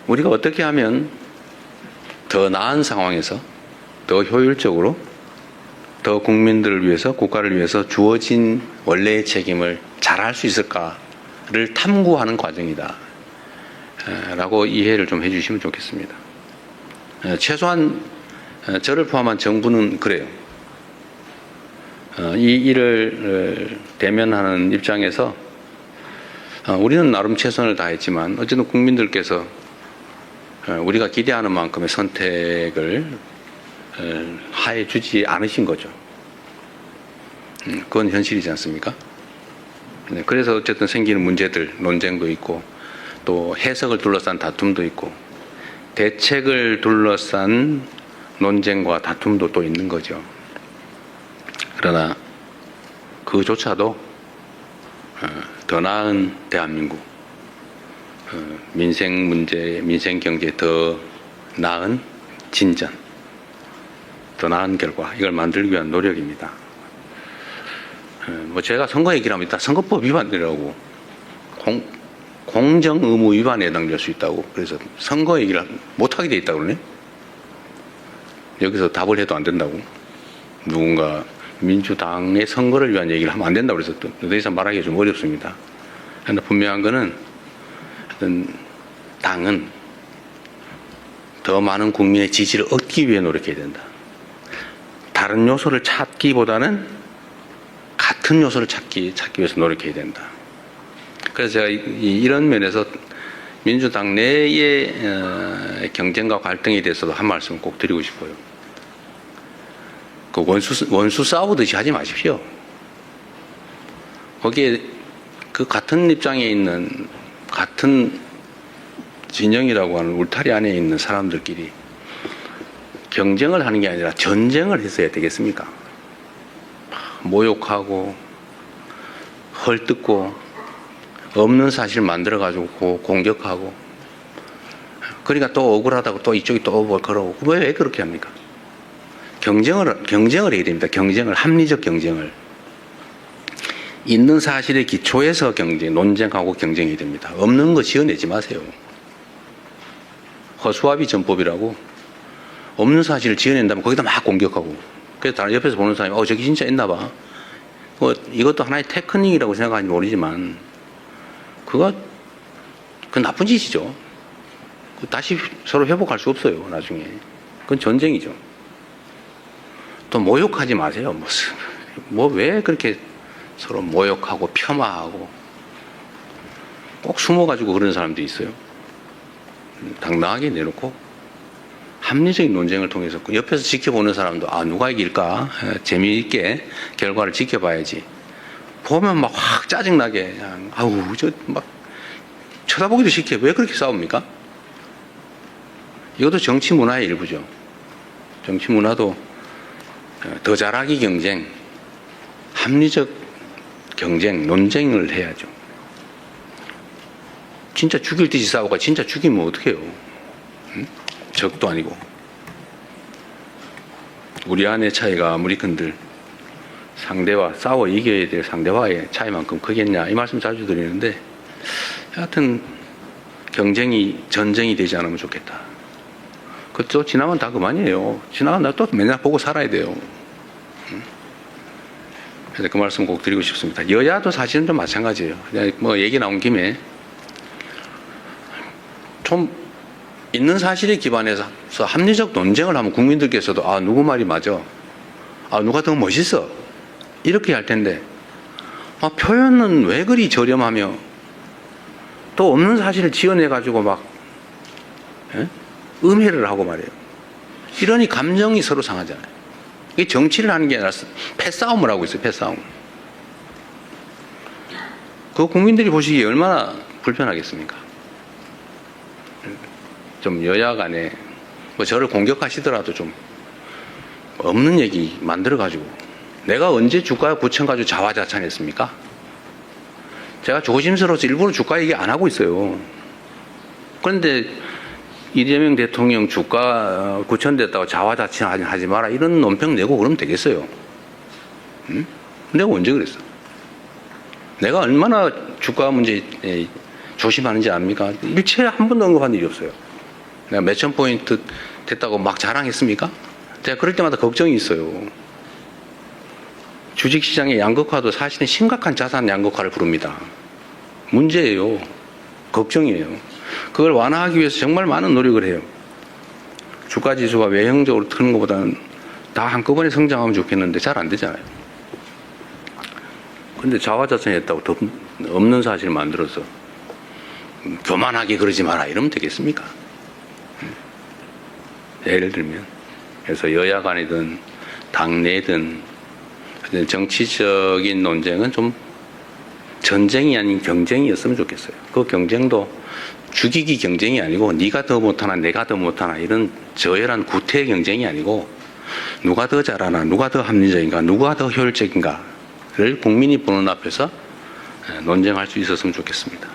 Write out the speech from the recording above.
우리가 어떻게 하면 더 나은 상황에서 더 효율적으로 더 국민들을 위해서 국가를 위해서 주어진 원래의 책임을 잘할 수 있을까를 탐구하는 과정이다 라고 이해를 좀 해주시면 좋겠습니다. 최소한 저를 포함한 정부는 그래요. 이 일을 대면하는 입장에서 우리는 나름 최선을 다했지만 어쨌든 국민들께서 우리가 기대하는 만큼의 선택을 하해 주지 않으신 거죠. 그건 현실이지 않습니까? 그래서 어쨌든 생기는 문제들, 논쟁도 있고 또 해석을 둘러싼 다툼도 있고 대책을 둘러싼 논쟁과 다툼도 또 있는 거죠. 그러나 그조차도 더 나은 대한민국, 민생 문제, 민생 경제 더 나은 진전, 더 나은 결과, 이걸 만들기 위한 노력입니다. 뭐 제가 선거 얘기를 하면 일단 선거법 위반이라고 공정 의무 위반에 해당될 수 있다고, 그래서 선거 얘기를 못하게 돼 있다고 그러네. 여기서 답을 해도 안 된다고. 누군가 민주당의 선거를 위한 얘기를 하면 안 된다고 그래서 더 이상 말하기가 좀 어렵습니다. 그러나 분명한 거는 당은 더 많은 국민의 지지를 얻기 위해 노력해야 된다. 다른 요소를 찾기보다는 같은 요소를 찾기 위해서 노력해야 된다. 그래서 제가 이런 면에서 민주당 내의 경쟁과 갈등에 대해서도 한 말씀 꼭 드리고 싶어요. 그 원수 싸우듯이 하지 마십시오. 거기에 그 같은 입장에 있는 같은 진영이라고 하는 울타리 안에 있는 사람들끼리 경쟁을 하는 게 아니라 전쟁을 했어야 되겠습니까? 모욕하고 헐뜯고 없는 사실 만들어가지고 공격하고, 그러니까 또 억울하다고 또 이쪽이 또 뭘 걸어오고. 왜 그렇게 합니까? 경쟁을 해야 됩니다. 경쟁을, 합리적 경쟁을. 있는 사실의 기초에서 논쟁하고 경쟁이 됩니다. 없는 거 지어내지 마세요. 허수아비 전법이라고 없는 사실을 지어낸다면 거기다 막 공격하고, 그래서 다른 옆에서 보는 사람이 저기 진짜 있나 봐. 이것도 하나의 테크닉이라고 생각하는지 모르지만 그거 나쁜 짓이죠. 다시 서로 회복할 수 없어요, 나중에. 그건 전쟁이죠. 또 모욕하지 마세요. 왜 그렇게 서로 모욕하고 폄하하고 꼭 숨어가지고 그런 사람들이 있어요. 당당하게 내놓고 합리적인 논쟁을 통해서 옆에서 지켜보는 사람도 누가 이길까 재미있게 결과를 지켜봐야지. 보면 막 확 짜증나게 그냥 막 쳐다보기도 싫게 왜 그렇게 싸웁니까? 이것도 정치 문화의 일부죠. 정치 문화도 더 잘하기 경쟁, 합리적 경쟁, 논쟁을 해야죠. 진짜 죽일 듯이 싸우고 진짜 죽이면 어떡해요? 적도 아니고. 우리 안의 차이가 아무리 큰들 상대와 싸워 이겨야 될 상대와의 차이만큼 크겠냐, 이 말씀 자주 드리는데, 하여튼 경쟁이 전쟁이 되지 않으면 좋겠다. 그것도 지나면 다 그만이에요. 지나간 날 또 맨날 보고 살아야 돼요. 그래서 그 말씀 꼭 드리고 싶습니다. 여야도 사실은 좀 마찬가지예요. 뭐 얘기 나온 김에 좀 있는 사실에 기반해서 합리적 논쟁을 하면 국민들께서도 누구 말이 맞아, 누가 더 멋있어, 이렇게 할 텐데 표현은 왜 그리 저렴하며 또 없는 사실을 지어내가지고 막 음해를 하고 말이에요. 이러니 감정이 서로 상하잖아요. 이게 정치를 하는 게 아니라 패싸움을 하고 있어요. 패싸움. 그 국민들이 보시기에 얼마나 불편하겠습니까? 좀 여야 간에 저를 공격하시더라도 좀 없는 얘기 만들어가지고, 내가 언제 주가 9천 가지고 자화자찬했습니까? 제가 조심스러워서 일부러 주가 얘기 안 하고 있어요. 그런데 이재명 대통령 주가 9천 됐다고 자화자찬하지 마라, 이런 논평 내고 그러면 되겠어요? 응? 내가 언제 그랬어? 내가 얼마나 주가 문제 조심하는지 압니까? 일체에 한 번도 언급한 일이 없어요. 내가 몇천 포인트 됐다고 막 자랑했습니까? 제가 그럴 때마다 걱정이 있어요. 주식시장의 양극화도 사실은 심각한 자산 양극화를 부릅니다. 문제예요. 걱정이에요. 그걸 완화하기 위해서 정말 많은 노력을 해요. 주가지수가 외형적으로 트는 것보다는 다 한꺼번에 성장하면 좋겠는데 잘 안 되잖아요. 근데 자화자찬이 했다고 더 없는 사실을 만들어서 교만하게 그러지 마라 이러면 되겠습니까? 예를 들면 그래서 여야 간이든 당내든 정치적인 논쟁은 좀 전쟁이 아닌 경쟁이었으면 좋겠어요. 그 경쟁도 죽이기 경쟁이 아니고 네가 더 못하나 내가 더 못하나 이런 저열한 구태 경쟁이 아니고 누가 더 잘하나 누가 더 합리적인가 누가 더 효율적인가를 국민이 보는 앞에서 논쟁할 수 있었으면 좋겠습니다.